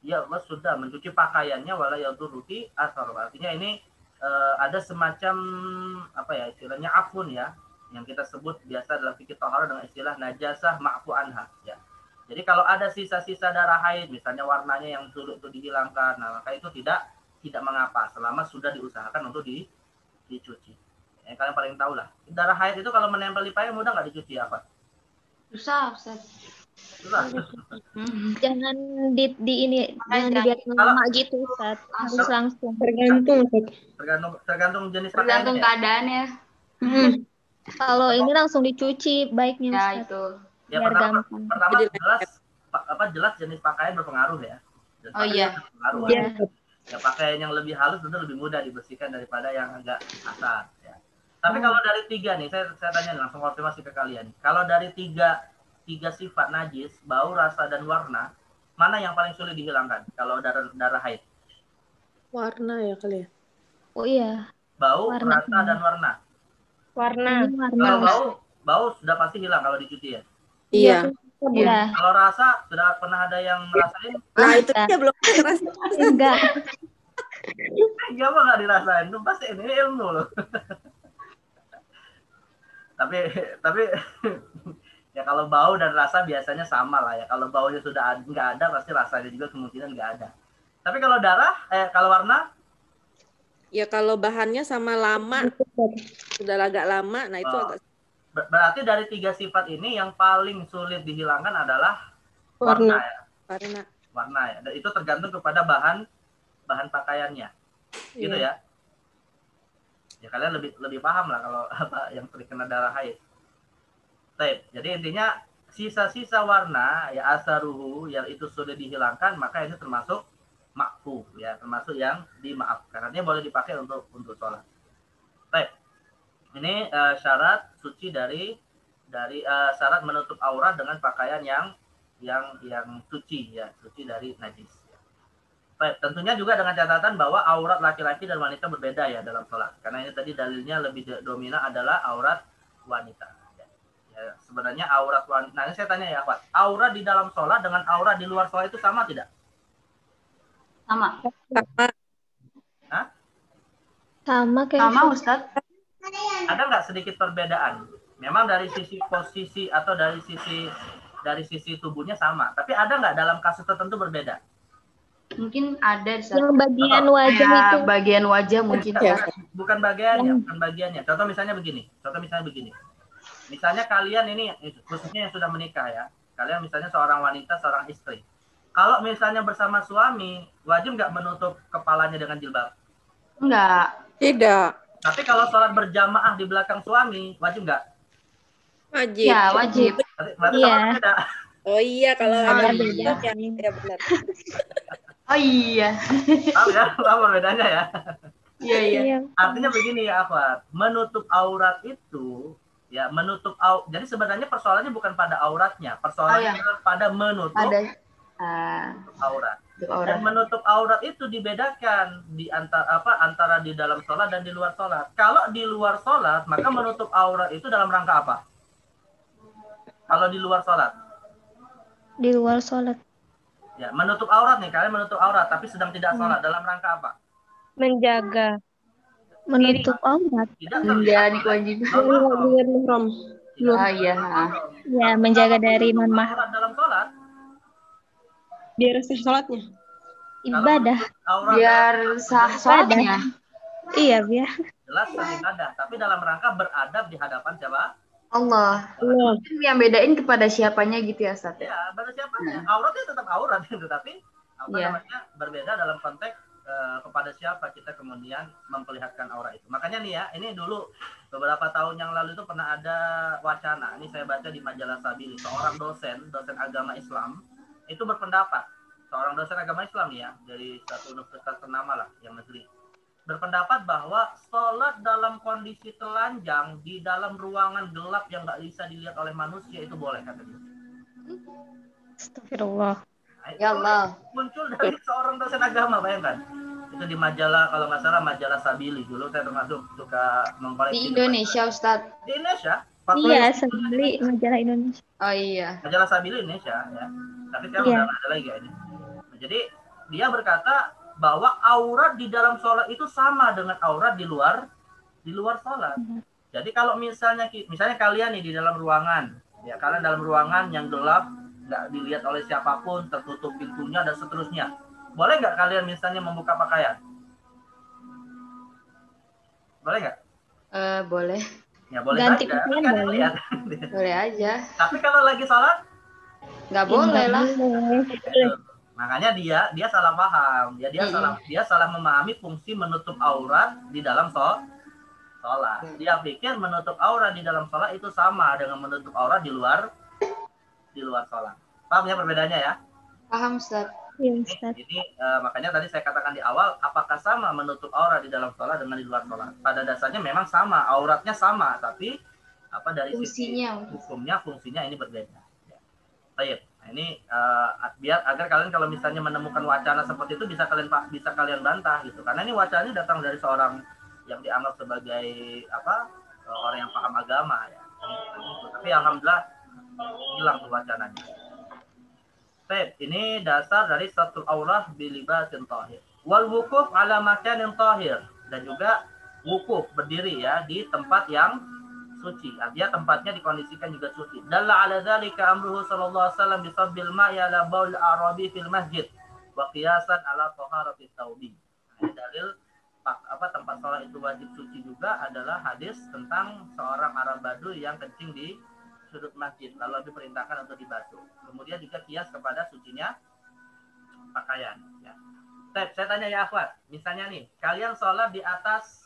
Speaker 3: ya Allah sudah mencuci pakaiannya wala yadurruki atharuhu. Artinya ini ada semacam istilahnya afun ya, yang kita sebut biasa dalam fikih thaharah dengan istilah najasah ma'fu anha ya. Jadi kalau ada sisa-sisa darah haid misalnya warnanya yang sulit itu dihilangkan, nah maka itu tidak mengapa selama sudah diusahakan untuk dicuci. Ya, kalian paling tahu lah. Darah haid itu kalau menempel di payung mudah nggak dicuci apa?
Speaker 1: Susah, Ustaz.
Speaker 2: Jangan jangan dibiarkan lama gitu, Ustaz. Harus langsung.
Speaker 3: Tergantung jenis pakaiannya.
Speaker 1: Tergantung keadaannya.
Speaker 2: Kalau ini langsung dicuci baiknya,
Speaker 1: Ya,
Speaker 2: Ustaz.
Speaker 1: itu.
Speaker 3: Ya,
Speaker 2: Biar
Speaker 3: pertama jelas jenis pakaian berpengaruh ya.
Speaker 1: Oh iya.
Speaker 3: Berpengaruh,
Speaker 2: Iya.
Speaker 3: ya, pakaian yang lebih halus tentu lebih mudah dibersihkan daripada yang agak kasar ya. Tapi kalau dari tiga nih, saya tanya langsung konfirmasi ke kalian. Kalau dari tiga sifat najis, bau, rasa, dan warna, mana yang paling sulit dihilangkan kalau darah haid?
Speaker 4: Warna ya kali ya.
Speaker 2: Oh iya.
Speaker 3: Bau,
Speaker 2: Warna.
Speaker 3: rasa, dan warna.
Speaker 4: Warna.
Speaker 3: Kalau bau sudah pasti hilang kalau dicuci ya.
Speaker 4: Iya.
Speaker 2: Iya.
Speaker 3: Kalau rasa sudah pernah ada yang ngerasain?
Speaker 4: Nah, itu dia belum ngerasa.
Speaker 2: Enggak.
Speaker 3: Gak nggak dirasain, itu pasti ini ilmu loh. tapi ya kalau bau dan rasa biasanya sama lah ya. Kalau baunya sudah nggak ada, pasti rasanya juga kemungkinan nggak ada. Tapi kalau kalau warna?
Speaker 4: Ya kalau bahannya sama lama, sudah agak lama, nah itu agak.
Speaker 3: Berarti dari tiga sifat ini yang paling sulit dihilangkan adalah warna ya. Warna ya. Dan itu tergantung kepada bahan pakaiannya. Gitu ya. Ya kalian lebih paham lah kalau yang terkena darah haid. Baik, jadi intinya sisa-sisa warna ya asaruhu yang itu sudah dihilangkan, maka ini termasuk makfu ya, termasuk yang dimaafkan. Artinya boleh dipakai untuk sholat. Baik. Ini syarat suci dari syarat menutup aurat dengan pakaian yang suci ya, suci dari najis. Baik, tentunya juga dengan catatan bahwa aurat laki-laki dan wanita berbeda ya dalam sholat. Karena ini tadi dalilnya lebih dominan adalah aurat wanita. Ya, sebenarnya aurat wanita. Nah, ini saya tanya ya, Pak. Aurat di dalam sholat dengan aurat di luar sholat itu sama tidak?
Speaker 1: Sama.
Speaker 3: Hah?
Speaker 2: Sama kayak
Speaker 1: Sama, Ustaz.
Speaker 3: Ada nggak sedikit perbedaan? Memang dari sisi posisi atau dari sisi tubuhnya sama. Tapi ada nggak dalam kasus tertentu berbeda?
Speaker 1: Mungkin ada, Ustaz.
Speaker 2: yang bagian wajah itu.
Speaker 1: Bagian wajah mungkin.
Speaker 3: Bukan bagiannya. Contoh misalnya begini. Misalnya kalian ini, khususnya yang sudah menikah ya. Kalian misalnya seorang wanita, seorang istri. Kalau misalnya bersama suami, wajib nggak menutup kepalanya dengan jilbab?
Speaker 1: Enggak.
Speaker 4: Tidak.
Speaker 3: Tapi kalau sholat berjamaah di belakang suami, wajib nggak?
Speaker 4: Wajib.
Speaker 1: Ya, wajib.
Speaker 3: Berarti
Speaker 5: Iya.
Speaker 3: sama beda.
Speaker 4: Oh iya, kalau
Speaker 1: Oh,
Speaker 4: ada
Speaker 1: iya.
Speaker 4: ya, ya benar.
Speaker 1: Oh iya.
Speaker 3: Tahu ya, apa bedanya ya?
Speaker 1: Iya, iya.
Speaker 5: Iya.
Speaker 3: Artinya begini ya, Akhwat. Menutup aurat itu, ya jadi sebenarnya persoalannya bukan pada auratnya, persoalannya
Speaker 1: iya.
Speaker 3: adalah pada menutup
Speaker 1: Ada
Speaker 3: aurat.
Speaker 1: tutup
Speaker 3: Dan
Speaker 1: aurat.
Speaker 3: menutup aurat itu dibedakan di antara di dalam sholat dan di luar sholat. Kalau di luar sholat, maka menutup aurat itu dalam rangka apa? Kalau di luar sholat,
Speaker 5: Di luar sholat.
Speaker 3: ya menutup aurat nih, kalian menutup aurat tapi sedang tidak sholat, dalam rangka apa?
Speaker 2: Menjaga.
Speaker 5: Menutup aurat.
Speaker 3: Tidak
Speaker 1: Menjalani
Speaker 3: terlihat
Speaker 1: kewajiban.
Speaker 2: Luar ihram.
Speaker 1: Ah, iya.
Speaker 5: Ya, menjaga dari
Speaker 3: menutup
Speaker 5: non-mahram.
Speaker 3: aurat dalam sholat,
Speaker 2: Biar sah sholatnya.
Speaker 5: Ibadah.
Speaker 3: aurat
Speaker 1: Biar sah sholatnya.
Speaker 5: Iya, biar.
Speaker 3: jelas beribadah, tapi dalam rangka beradab di hadapan siapa?
Speaker 1: Allah.
Speaker 2: Allah.
Speaker 1: Mungkin yang bedain kepada siapanya gitu ya, Ustaz.
Speaker 3: Ya, pada siapanya. Auratnya tetap aurat gitu, tapi
Speaker 1: Iya.
Speaker 3: berbeda dalam konteks kepada siapa kita kemudian memperlihatkan aurat itu. Makanya nih ya, ini dulu beberapa tahun yang lalu itu pernah ada wacana. Ini saya baca di majalah Sabili, seorang dosen agama Islam itu berpendapat, seorang dosen agama Islam ya, dari satu universitas ternama lah yang negeri, berpendapat bahwa sholat dalam kondisi telanjang di dalam ruangan gelap yang nggak bisa dilihat oleh manusia itu boleh, kata dia.
Speaker 5: Astagfirullah.
Speaker 3: Nah,
Speaker 1: Ya Allah.
Speaker 3: muncul dari seorang dosen agama, bayangkan. Itu di majalah, kalau nggak salah majalah Sabili. Dulu saya termasuk suka mengkoleksi.
Speaker 1: Di Indonesia, Ustaz.
Speaker 3: Di Indonesia.
Speaker 5: Iya, Sabili majalah Indonesia.
Speaker 1: Oh iya.
Speaker 3: Majalah Sabili Indonesia ya. Tapi sekarang
Speaker 5: Iya.
Speaker 3: udah nggak ada lagi ya ini. Nah, jadi dia berkata bahwa aurat di dalam sholat itu sama dengan aurat di luar sholat. Jadi kalau misalnya kalian nih di dalam ruangan, ya kalian dalam ruangan yang gelap, nggak dilihat oleh siapapun, tertutup pintunya dan seterusnya. Boleh nggak kalian misalnya membuka pakaian? Boleh nggak?
Speaker 1: Boleh.
Speaker 3: Ya boleh
Speaker 5: Ganti
Speaker 3: saja.
Speaker 5: pakaian
Speaker 3: Kan
Speaker 5: boleh.
Speaker 3: lihat.
Speaker 1: Boleh aja.
Speaker 3: Tapi kalau lagi sholat,
Speaker 1: Nggak boleh lah.
Speaker 3: gitu. Makanya dia salah paham. Dia salah memahami fungsi menutup aurat di dalam sholat. Dia pikir menutup aurat di dalam sholat itu sama dengan menutup aurat di luar sholat. Paham ya perbedaannya ya?
Speaker 1: Paham, Ustaz.
Speaker 5: Iya, Ustaz.
Speaker 3: Ini makanya tadi saya katakan di awal, apakah sama menutup aurat di dalam sholat dengan di luar sholat? Pada dasarnya memang sama, auratnya sama, tapi dari sisi fungsinya ini berbeda. Ya. Baik. Nah, ini biar agar kalian kalau misalnya menemukan wacana seperti itu bisa kalian bantah gitu. Karena ini wacananya datang dari seorang yang dianggap sebagai orang yang paham agama ya. Tapi alhamdulillah hilang tuh wacananya. Ini dasar dari satu aurah bilibatin tahir. Wal wukuf ala makanin tahir, dan juga wukuf berdiri ya di tempat yang suci. Artinya tempatnya dikondisikan juga suci. Dalla ala dzalika amruhu sallallahu alaihi wasallam bi sabbil ma'i ala baul arabi fil masjid wa qiyasan ala taharatit taubi. Ini dalil tempat sholat itu wajib suci juga adalah hadis tentang seorang Arab Badui yang kencing di sudut masjid lalu diperintahkan untuk dibasuh. Kemudian juga kias kepada sucinya pakaian ya. Saya tanya ya akhwat, misalnya nih kalian sholat di atas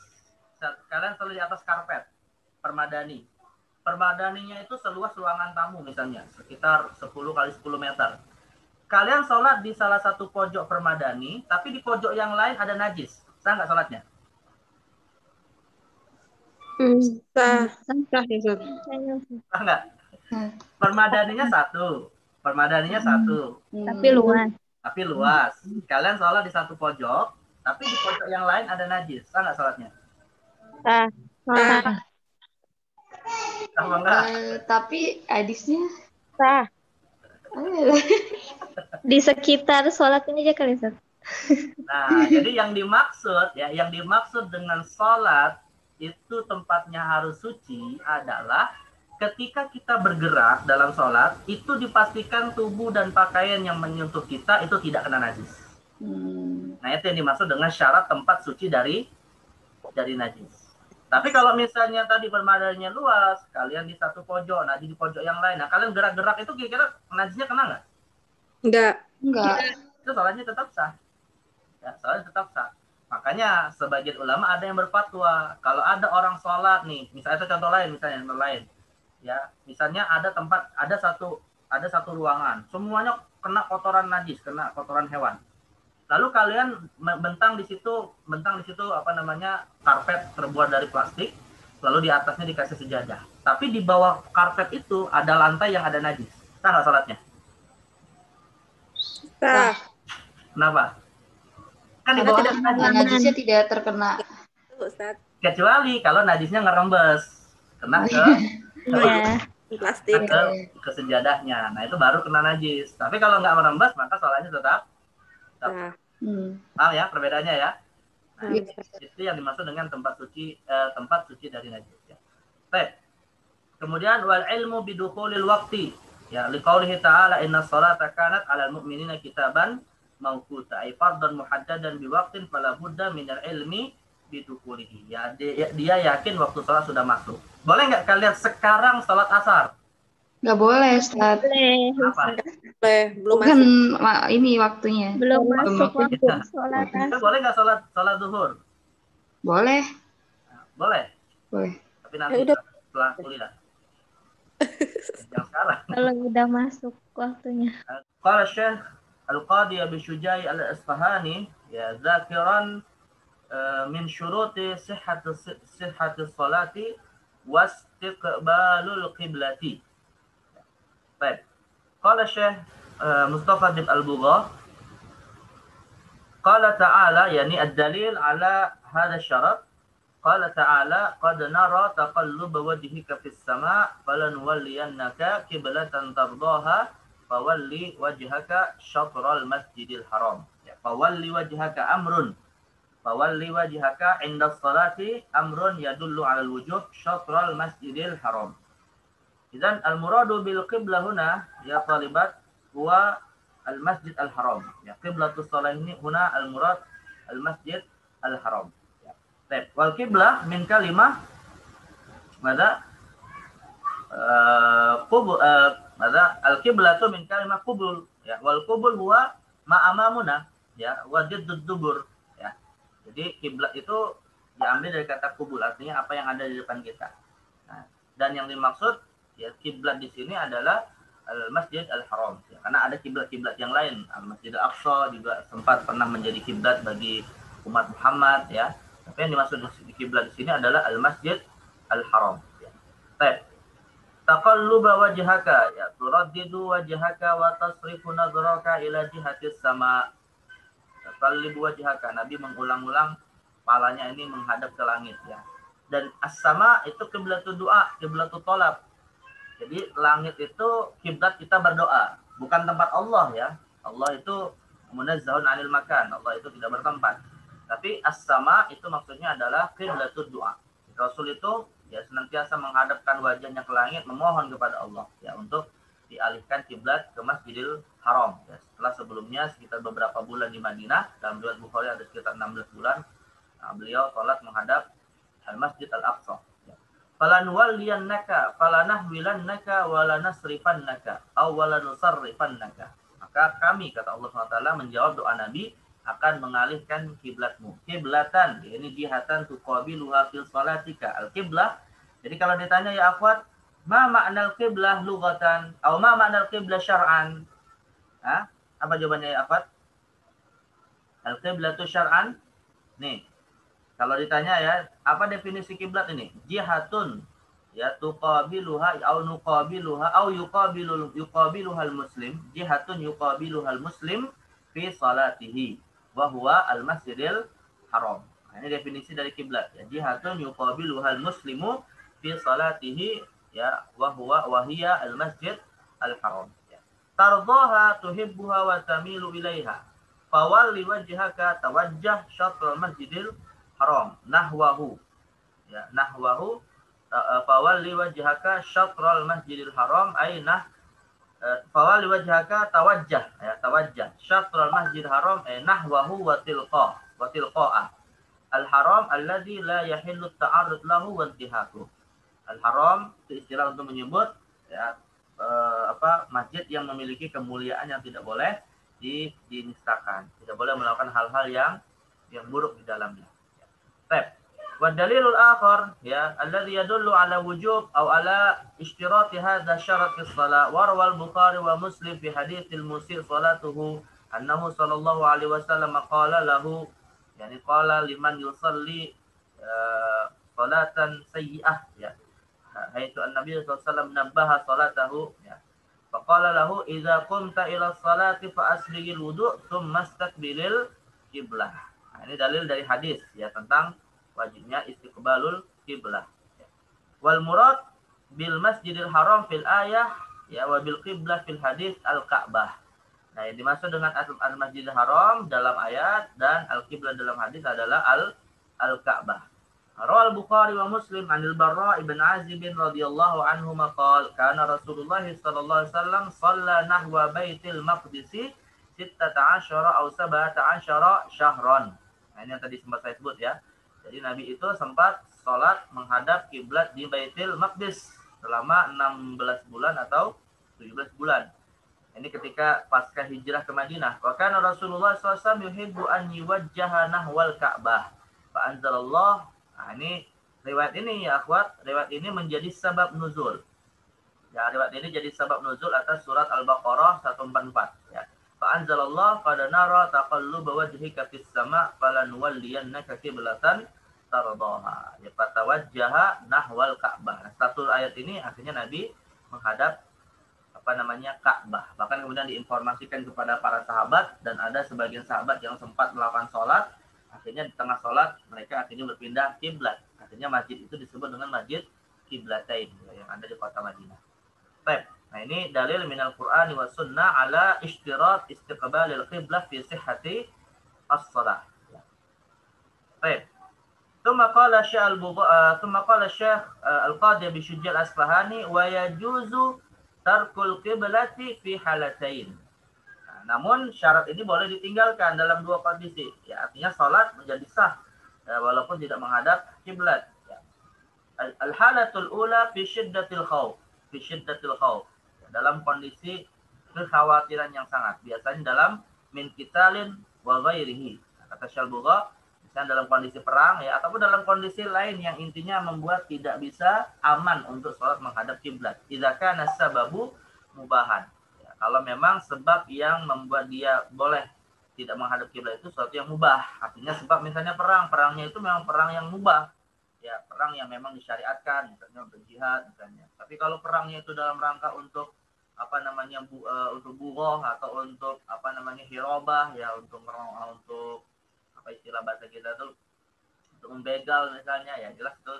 Speaker 3: karpet permadani. Permadaninya itu seluas ruangan tamu misalnya sekitar 10 kali 10 meter. Kalian sholat di salah satu pojok permadani, tapi di pojok yang lain ada najis. Sah nggak sholatnya?
Speaker 4: Sah.
Speaker 2: Sah ya, Ustaz.
Speaker 3: Sah nggak? Permadaninya satu.
Speaker 5: Tapi luas.
Speaker 3: Tapi luas. Kalian sholat di satu pojok, tapi di pojok yang lain ada najis. Sah nggak sholatnya?
Speaker 2: Sah.
Speaker 5: Sah.
Speaker 3: Sah enggak?
Speaker 1: Tapi hadisnya
Speaker 2: Sah.
Speaker 5: Di sekitar sholatnya aja kali, Ustaz.
Speaker 3: Nah, jadi yang dimaksud dengan sholat itu tempatnya harus suci adalah ketika kita bergerak dalam sholat itu dipastikan tubuh dan pakaian yang menyentuh kita itu tidak kena najis. Nah, itu yang dimaksud dengan syarat tempat suci dari najis. Tapi kalau misalnya tadi permadaninya luas, kalian di satu pojok, nah di pojok yang lain, nah kalian gerak-gerak itu kira-kira najisnya kena nggak?
Speaker 4: Enggak.
Speaker 1: enggak.
Speaker 3: Itu sholatnya tetap sah. Ya, sholatnya tetap sah. Makanya sebagian ulama ada yang berfatwa kalau ada orang sholat nih, misalnya itu contoh lain, ya, misalnya ada satu ruangan, semuanya kena kotoran najis, kena kotoran hewan. Lalu kalian bentang di situ karpet terbuat dari plastik, lalu di atasnya dikasih sejadah. Tapi di bawah karpet itu ada lantai yang ada najis. Sah nggak sholatnya?
Speaker 4: Sah.
Speaker 3: Kenapa? Kan di
Speaker 4: Karena
Speaker 3: bawah
Speaker 4: tidak
Speaker 1: najisnya tidak terkena.
Speaker 4: Ustaz.
Speaker 3: kecuali kalau najisnya ngerembes, kena ke
Speaker 5: Iya.
Speaker 4: Plastik.
Speaker 3: ke sejadahnya. Nah itu baru kena najis. Tapi kalau nggak merembes maka sholatnya tetap.
Speaker 4: Sah.
Speaker 3: Paham ya perbedaannya ya? Nah,
Speaker 4: Iya.
Speaker 3: itu yang dimaksud dengan tempat suci dari najis. Ya. Baik. Kemudian wal ilmu bidukhulil waqti. Ya, liqaulihi ta'ala inna sholata kanat 'alal mu'minina kitaban mawquta. Ai fardhan muhaddadan biwaqtin fala budda minal ilmi bidukhulihi. Ya, dia yakin waktu sholat sudah masuk. Boleh nggak kalian sekarang sholat asar?
Speaker 1: Nggak boleh, Ustaz.
Speaker 3: Kenapa?
Speaker 4: Belum
Speaker 1: Bukan
Speaker 4: masuk.
Speaker 1: ini waktunya.
Speaker 5: Belum masuk
Speaker 1: waktu.
Speaker 5: waktu sholat asar.
Speaker 3: Boleh nggak sholat zuhur?
Speaker 1: Boleh.
Speaker 3: Boleh.
Speaker 1: Boleh.
Speaker 3: Tapi nanti
Speaker 4: Ya udah.
Speaker 3: setelah kuliah. Yang sekarang.
Speaker 5: Kalau udah masuk waktunya.
Speaker 3: Qala Syekh Al-Qadi Abi Syujai Al-Isfahani ya zakiran min syuruti sihhati sholati wastiqbalul qiblati. Baik. Qala Syekh Mustafa bin Al-Bugha qala ta'ala yani ad-dalil ala hadha syarat. Qala ta'ala qad nara taqalluba wajhika fis sama' falanuwalliyannaka qiblatan tardaha fawalli wajhaka syatral masjidil haram. Ya, fawalli wajhaka amrun. Fawalli wajhaka inda sholati amrun yadullu 'alal wujub syatral masjidil haram. Idzan al-muradu bil qiblah huna ya talibat huwa al-masjid al-haram. Ya, qiblatus shalah ini huna al-murad al-masjid al-haram. Ya. Baik, wal qiblah min kalimah mada mada al-qiblatu min kalimah qubul ya wal qubul huwa ma amamuna ya wa jiddud dubur ya. Jadi kiblat itu diambil dari kata qubul, artinya apa yang ada di depan kita. Nah, dan yang dimaksud ya kiblat di sini adalah al-Masjid Al-Haram ya, karena ada kiblat-kiblat yang lain. Al-Masjid Al-Aqsa juga sempat pernah menjadi kiblat bagi umat Muhammad ya. Tapi yang dimaksud di kiblat di sini adalah al-Masjid Al-Haram ya. Baik. Taqalluba wajhaka ya turaddidu wajhaka wa tasrifu nadraka ila jihatis sama. Taqallibu wajhaka, Nabi mengulang-ulang palanya ini menghadap ke langit ya. Dan as-sama itu kiblatul doa, kiblatul thalab. Jadi langit itu kiblat kita berdoa, bukan tempat Allah ya. Allah itu munazzahun 'anil makan, Allah itu tidak bertempat. Tapi as-sama itu maksudnya adalah kiblatul doa. Rasul itu ya senantiasa menghadapkan wajahnya ke langit memohon kepada Allah ya untuk dialihkan kiblat ke Masjidil Haram ya. Setelah sebelumnya sekitar beberapa bulan di Madinah, dalam riwayat Bukhari ada sekitar 16 bulan beliau salat menghadap Al-Masjid Al-Aqsa. Falanuwalliyannaka falanahwilannaka walanasrifannaka aw walanusarrifannaka. Maka kami, kata Allah SWT, menjawab doa Nabi, akan mengalihkan kiblatmu. Kiblatan, ini jihatan tuqabiluha fil salatika. Al-qiblah. Jadi kalau ditanya ya akhwat, ma ma'nal qiblah lughatan atau ma ma'nal qiblah syar'an? Apa jawabannya ya akhwat? Al-qiblatu syar'an. Nih. Kalau ditanya ya, apa definisi kiblat ini? Jihatun ya tuqabiluha au nuqabiluha au yuqabiluhal muslim. Jihatun yuqabiluhal muslim fi salatihi wa huwa al-masjidil haram. Nah, ini definisi dari kiblat ya. Jihatun yuqabiluhal muslimu fi salatihi ya wa huwa wa hiya al-masjid al-haram. Ya. Tardaha tuhibbuha wa tamilu ilaiha. Fawalli wajhaka tawajjah syatral masjidil haram nahwahu ya nahwahu fawalli wajhaka syatral masjidil haram ainah fawalli wajhaka tawajjah ya tawajjah syatral masjidil haram nahwahu wa tilqa'a al haram alladzi la yahillu ta'arrud lahu wa intihaku. Al haram itu istilah untuk menyebut ya masjid yang memiliki kemuliaan yang tidak boleh dinistakan, tidak boleh melakukan hal-hal yang yang buruk di dalamnya. Baik. Wa dalilul akhar ya alladhi yadullu ala wujub aw ala ishtirati hadha syarat fi shalah wa rawal Bukhari wa Muslim fi haditsil musi' salatuhu annahu sallallahu alaihi wasallam qala lahu yani qala liman yusalli salatan sayyi'ah ya haitsu an-nabiy sallallahu alaihi wasallam nabbaha salatahu ya faqala lahu idza qumta ila salati fa asbighil wudu' thumma istaqbilil qiblah. Nah, ini dalil dari hadis ya tentang wajibnya istiqbalul qiblah. Wal murad bil masjidil haram fil ayah ya wa bil qiblah fil hadis al-Ka'bah. Nah, yang dimaksud dengan al-masjidil haram dalam ayat dan al-qiblah dalam hadis adalah al-Ka'bah. Rawal Bukhari wa Muslim anil Barra ibn Azib radhiyallahu anhu maqal kana Rasulullah sallallahu alaihi wasallam shalla nahwa Baitil Maqdis 16 aw 17 syahran. Nah, ini yang tadi sempat saya sebut ya. Jadi Nabi itu sempat sholat menghadap kiblat di Baitul Maqdis selama 16 bulan atau 17 bulan. Ini ketika pasca hijrah ke Madinah. Wa kana Rasulullah SAW yuhibbu an yuwajjaha nahwal Ka'bah. Fa anzalallah. Nah, ini riwayat ini ya akhwat, riwayat ini menjadi sebab nuzul. Ya, riwayat ini jadi sebab nuzul atas surat Al-Baqarah 144 ya. Fa anzalallah qad nara taqalluba wajhika fis sama' falanuwalliyannaka qiblatan tardaha. Ya fatawajjaha nahwal Ka'bah. Nah, satu ayat ini akhirnya Nabi menghadap Ka'bah. Bahkan kemudian diinformasikan kepada para sahabat dan ada sebagian sahabat yang sempat melakukan sholat. Akhirnya di tengah sholat mereka akhirnya berpindah kiblat. Akhirnya masjid itu disebut dengan Masjid Qiblatain yang ada di kota Madinah. Baik. Nah, ini dalil minal Qur'ani wa sunnah ala ishtirat istiqbalil qiblah fi sihhati as-shalah. Baik. ثم قال الشيخ القاضي بشجاع الأصفهاني ويجوز ترك القبلة في حالتين. Nah, namun syarat ini boleh ditinggalkan dalam dua kondisi. Ya, artinya salat menjadi sah walaupun tidak menghadap kiblat. Ya. Al-halatul ula fi syiddatil khawf. Dalam kondisi kekhawatiran yang sangat. Biasanya dalam min qitalin wa ghairihi. Kata Syalbugha, misalnya dalam kondisi perang ya ataupun dalam kondisi lain yang intinya membuat tidak bisa aman untuk sholat menghadap kiblat. Idza kana sababu mubahan. Ya, kalau memang sebab yang membuat dia boleh tidak menghadap kiblat itu sesuatu yang mubah. Artinya sebab misalnya perangnya itu memang perang yang mubah. Ya, perang yang memang disyariatkan, misalnya untuk jihad misalnya. Tapi kalau perangnya itu dalam rangka untuk untuk bughah atau untuk hirabah ya untuk apa istilah bahasa kita tuh untuk membegal misalnya ya jelas itu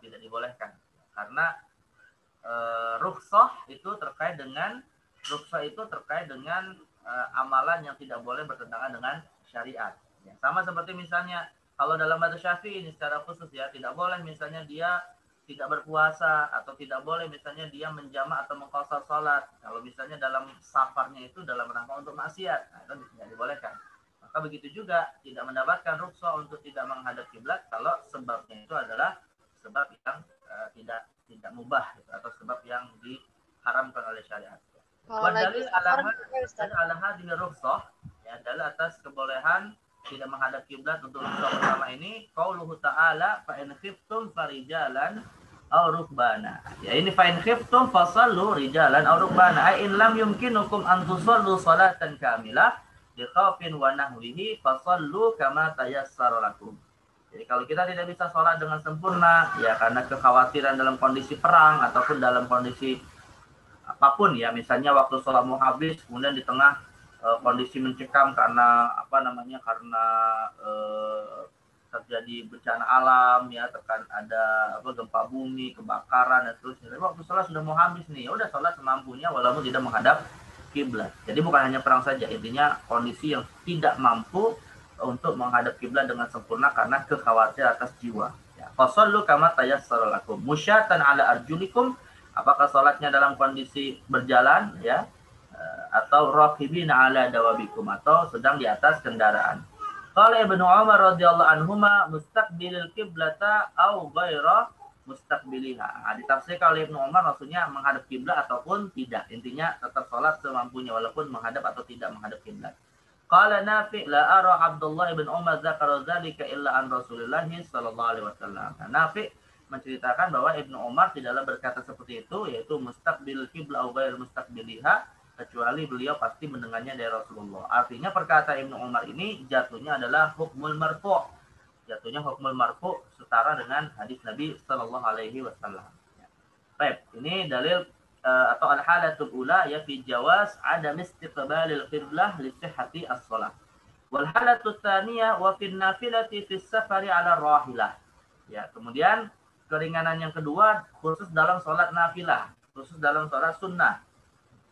Speaker 3: tidak dibolehkan karena rukhsah itu terkait dengan amalan yang tidak boleh bertentangan dengan syariat ya, sama seperti misalnya kalau dalam bahasa Syafi'i ini secara khusus ya tidak boleh misalnya dia tidak berpuasa atau tidak boleh misalnya dia menjamak atau mengqasar salat kalau misalnya dalam safarnya itu dalam rangka untuk maksiat nah, itu tidak dibolehkan. Maka begitu juga tidak mendapatkan rukhsah untuk tidak menghadap kiblat kalau sebabnya itu adalah sebab yang tidak mubah gitu, atau sebab yang diharamkan oleh syariat. Dalil ala hadhihi rukhsah ya dalil atas kebolehan tidak menghadap kiblat untuk rukhsah pertama ini qauluhu ta'ala fa in khiftum farijalan aw rukbana. Ya ini fa in khiftum fasallu rijalan aw rukbana ay in lam yumkinukum an tusallu salatan kamilah bi khaufin wa nahwihi fasallu kama tayassara lakum. Jadi kalau kita tidak bisa sholat dengan sempurna ya karena kekhawatiran dalam kondisi perang ataupun dalam kondisi apapun ya misalnya waktu sholat mau habis kemudian di tengah kondisi mencekam karena terjadi bencana alam ya tekan ada gempa bumi kebakaran dan seterusnya. Tapi waktu sholat sudah mau habis nih ya udah sholat semampunya walaupun tidak menghadap kiblat. Jadi bukan hanya perang saja intinya kondisi yang tidak mampu untuk menghadap kiblat dengan sempurna karena kekhawatiran atas jiwa. Ya. Fasallu kama tayassara lakum musyatan ala arjulikum apakah sholatnya dalam kondisi berjalan ya atau raqibina ala dawabikum atau sedang di atas kendaraan. Qala Ibnu Umar radhiyallahu anhuma mustaqbilil qiblata au ghaira mustaqbiliha. Ditafsirkan oleh Ibnu Umar maksudnya menghadap kiblat ataupun tidak. Intinya tetap salat semampunya walaupun menghadap atau tidak menghadap kiblat. Qala Nafi' la ara Abdullah ibn Umar dzakara dzalika illa an Rasulillah sallallahu alaihi wasallam. Nah, Nafi' menceritakan bahwa Ibnu Umar tidaklah berkata seperti itu, yaitu mustaqbil qiblah au ghair mustaqbiliha, kecuali beliau pasti mendengarnya dari Rasulullah. Artinya perkataan Ibnu Umar ini jatuhnya adalah hukmul marfu'. Jatuhnya hukmul marfu' setara dengan hadis Nabi sallallahu alaihi wasallam. Baik, ini dalil atau al-halatul ula ya fi jawaz adam istiqbalil qiblah li sihhati as-shalah. Wal halatul tsaniyah wa fi nafilati fi safari 'ala rahilah. Ya, kemudian keringanan yang kedua khusus dalam sholat nafilah, khusus dalam sholat sunnah.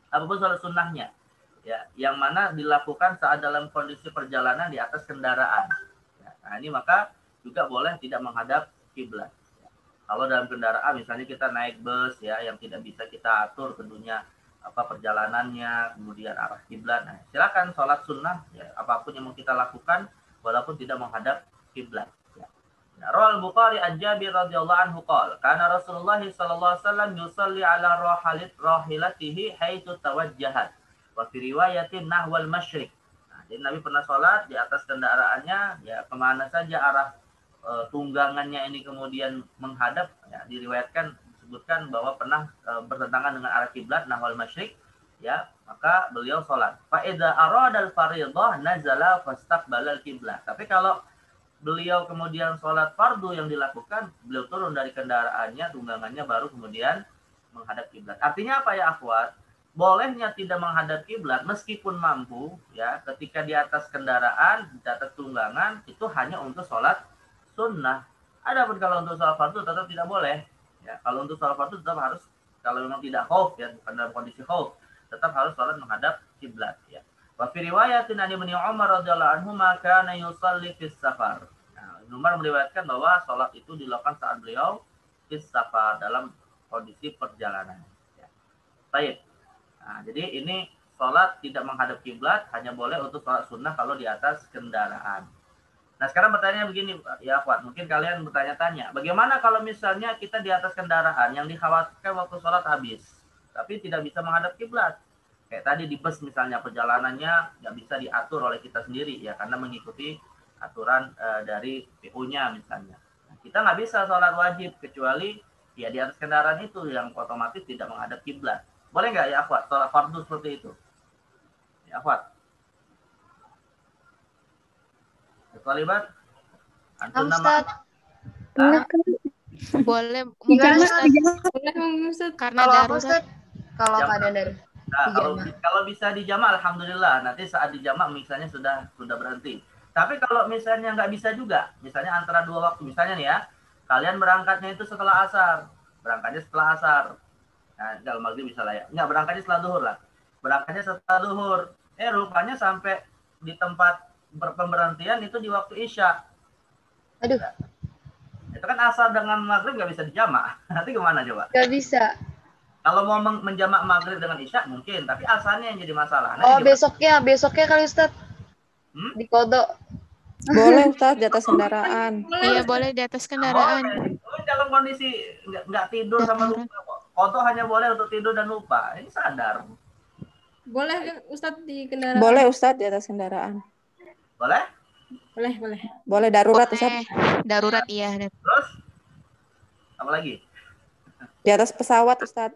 Speaker 3: Apapun sholat sunnahnya, ya, yang mana dilakukan saat dalam kondisi perjalanan di atas kendaraan. Ya, nah ini maka juga boleh tidak menghadap kiblat. Ya. Kalau dalam kendaraan, misalnya kita naik bus, ya, yang tidak bisa kita atur tentunya perjalanannya, kemudian arah kiblat. Nah, silakan sholat sunnah, ya, apapun yang mau kita lakukan, walaupun tidak menghadap kiblat. Rawal Bukhari an Jabir radhiyallahu anhu qala kana Rasulullah sallallahu alaihi wasallam yusalli ala rahilatihi haitsu tawajjahat wa fi riwayatin nahwal masyriq. Nah, jadi Nabi pernah salat di atas kendaraannya, ya, kemana saja arah tunggangannya ini kemudian menghadap, ya, diriwayatkan disebutkan bahwa pernah bertentangan dengan arah kiblat nahwal masyriq, ya, maka beliau salat. Fa idza arada al fardhah nazala fastaqbala al kiblat. Tapi kalau beliau kemudian sholat fardu yang dilakukan, beliau turun dari kendaraannya, tunggangannya, baru kemudian menghadap kiblat. Artinya apa ya akhwat? Bolehnya tidak menghadap kiblat meskipun mampu, ya, ketika di atas kendaraan, di atas tunggangan, itu hanya untuk sholat sunnah. Adapun kalau untuk sholat fardu tetap tidak boleh. Ya, kalau untuk sholat fardu tetap harus, kalau memang tidak khauf, ya, bukan dalam kondisi khauf, tetap harus sholat menghadap kiblat. Ya. Wa fi riwayatin an Ibnu Umar radhiyallahu anhu kana yusalli fis safar. Umar meriwayatkan bahwa sholat itu dilakukan saat beliau fis safar, dalam kondisi perjalanan. Ya. Baik. Nah, jadi ini sholat tidak menghadap kiblat hanya boleh untuk sholat sunnah kalau di atas kendaraan. Nah, sekarang pertanyaannya begini, ya akhwat, mungkin kalian bertanya-tanya, bagaimana kalau misalnya kita di atas kendaraan yang dikhawatirkan waktu sholat habis, tapi tidak bisa menghadap kiblat? Kayak tadi di bus misalnya, perjalanannya nggak bisa diatur oleh kita sendiri, ya, karena mengikuti aturan dari PU-nya misalnya. Nah, kita nggak bisa sholat wajib kecuali ya di atas kendaraan itu yang otomatis tidak menghadap kiblat. Boleh nggak ya akhwat sholat fardu seperti itu? Ya akhwat. Terlibat? Antum nama?
Speaker 6: Boleh,
Speaker 1: Gimana,
Speaker 6: Ustaz? Karena
Speaker 1: Kalau aku
Speaker 6: darurat.
Speaker 1: Ustaz, kalau keadaan dari
Speaker 3: Nah, kalau bisa dijama, alhamdulillah. Nanti saat dijama misalnya sudah berhenti. Tapi kalau misalnya nggak bisa juga, misalnya antara dua waktu, misalnya nih ya, kalian berangkatnya itu setelah asar, berangkatnya setelah asar. Nah, kalau maghrib bisa lah ya. Nggak, berangkatnya setelah duhur lah. Berangkatnya setelah duhur. Rupanya sampai di tempat pemberhentian itu di waktu isya.
Speaker 1: Aduh.
Speaker 3: Itu kan asar dengan maghrib nggak bisa dijamak. Nanti gimana coba?
Speaker 1: Nggak bisa.
Speaker 3: Kalau mau menjamak maghrib dengan isya mungkin, tapi asarnya yang jadi masalah.
Speaker 1: Oh, besoknya kali Ustaz. Di kodok.
Speaker 4: Boleh Ustaz di atas kendaraan.
Speaker 6: Iya, boleh di atas kendaraan.
Speaker 3: Dalam kondisi nggak tidur sama lupa. Kodok hanya boleh untuk tidur dan lupa. Ini sadar.
Speaker 2: Boleh Ustaz di kendaraan?
Speaker 4: Boleh Ustaz di atas kendaraan.
Speaker 3: Boleh?
Speaker 2: Boleh.
Speaker 4: Boleh darurat Ustaz.
Speaker 6: Darurat, iya.
Speaker 3: Terus? Apa lagi?
Speaker 4: Di atas pesawat Ustaz.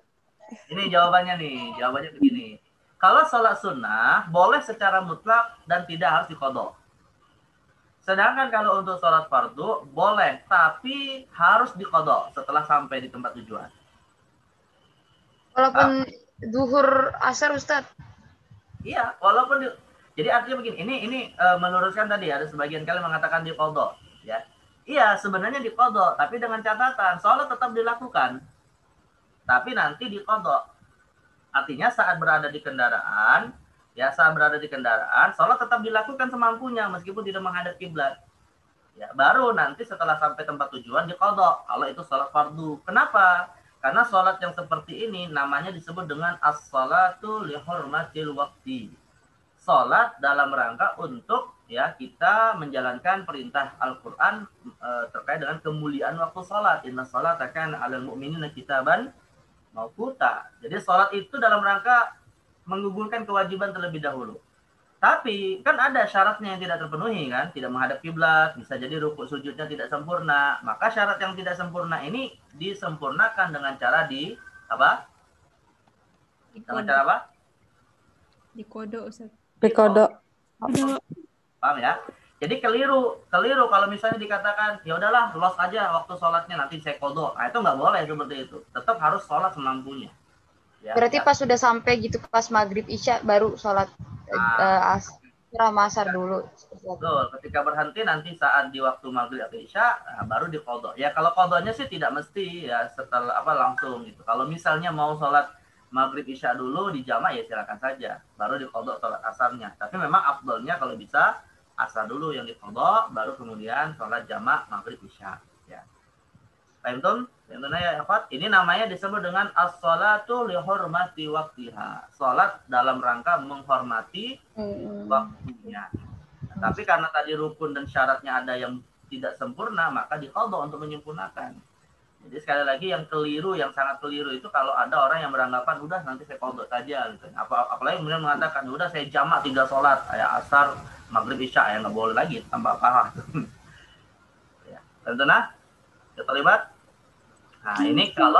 Speaker 3: Ini jawabannya nih. Jawabannya begini. Kalau sholat sunnah, boleh secara mutlak dan tidak harus diqadha. Sedangkan kalau untuk sholat fardu, boleh, tapi harus diqadha setelah sampai di tempat tujuan.
Speaker 1: Walaupun duhur asar Ustaz.
Speaker 3: Iya, walaupun jadi artinya begini, ini meluruskan tadi ada sebagian kalian mengatakan diqadha, ya. Iya, sebenarnya diqadha, tapi dengan catatan sholat tetap dilakukan. Tapi nanti diqadha. Artinya saat berada di kendaraan, sholat tetap dilakukan semampunya meskipun tidak menghadap kiblat. Ya, baru nanti setelah sampai tempat tujuan diqadha kalau itu sholat fardu. Kenapa? Karena sholat yang seperti ini namanya disebut dengan as-salatu li hurmatil waqti. Sholat dalam rangka untuk ya kita menjalankan perintah Al-Qur'an terkait dengan kemuliaan waktu sholat. Inna sholata kana 'alal mu'minina kitaban mauquta. Jadi sholat itu dalam rangka menggugurkan kewajiban terlebih dahulu. Tapi kan ada syaratnya yang tidak terpenuhi kan, tidak menghadap kiblat, bisa jadi rukuk sujudnya tidak sempurna. Maka syarat yang tidak sempurna ini disempurnakan dengan cara di apa? Dengan cara apa?
Speaker 2: Di kodok, Ustaz.
Speaker 4: Dikodok.
Speaker 3: Paham ya? Jadi keliru kalau misalnya dikatakan ya udahlah los aja waktu sholatnya nanti saya kodok. Nah itu nggak boleh seperti itu. Tetap harus sholat semampunya. Ya,
Speaker 1: Berarti
Speaker 3: ya.
Speaker 1: pas sudah sampai gitu pas maghrib isya baru sholat asar dulu.
Speaker 3: Betul, ketika berhenti nanti saat di waktu maghrib atau isya baru dikodok. Ya kalau kodoknya sih tidak mesti ya setelah langsung gitu. Kalau misalnya mau sholat maghrib isya dulu di jamak ya silakan saja, baru dikodok sholat asarnya. Tapi memang afdolnya kalau bisa asar dulu yang dikodok, baru kemudian sholat jamak maghrib isya. Ya. Paham ya, Afat? Ini namanya disebut dengan as-sholatu lihormati waktiha. Sholat dalam rangka menghormati waktunya. Nah, tapi karena tadi rukun dan syaratnya ada yang tidak sempurna, maka diqadha untuk menyempurnakan. Jadi sekali lagi yang keliru, yang sangat keliru itu kalau ada orang yang beranggapan udah nanti saya qadha saja gitu. Apalagi kemudian mengatakan udah saya jamak 3 sholat, kayak asar, maghrib, isya, ya nggak boleh lagi tambah pahala. Ya, tentunya kita terlibat. Nah, ini kalau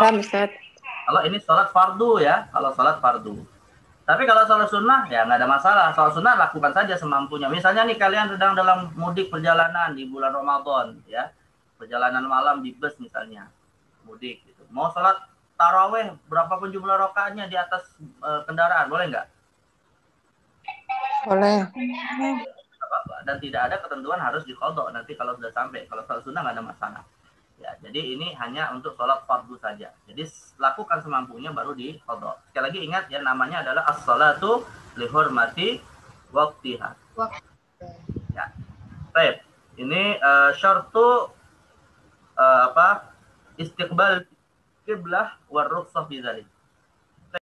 Speaker 3: ini sholat fardu ya, kalau sholat fardu. Tapi kalau sholat sunnah ya nggak ada masalah. Sholat sunnah lakukan saja semampunya. Misalnya nih kalian sedang dalam mudik perjalanan di bulan Ramadan ya, perjalanan malam di bus misalnya, mudik gitu. Mau sholat taraweh berapapun jumlah rakaatnya di atas kendaraan, boleh nggak?
Speaker 4: Boleh.
Speaker 3: Dan tidak ada ketentuan harus diqadha nanti kalau sudah sampai. Kalau sholat sunnah nggak ada masalah. Ya, jadi ini hanya untuk sholat fardu saja. Jadi lakukan semampunya baru diqadha. Sekali lagi ingat ya namanya adalah as-shalatu lihurmati waqtiha. Ya. Baik. Ini syartu istiqbal qiblah war rukhsah fi dzalik.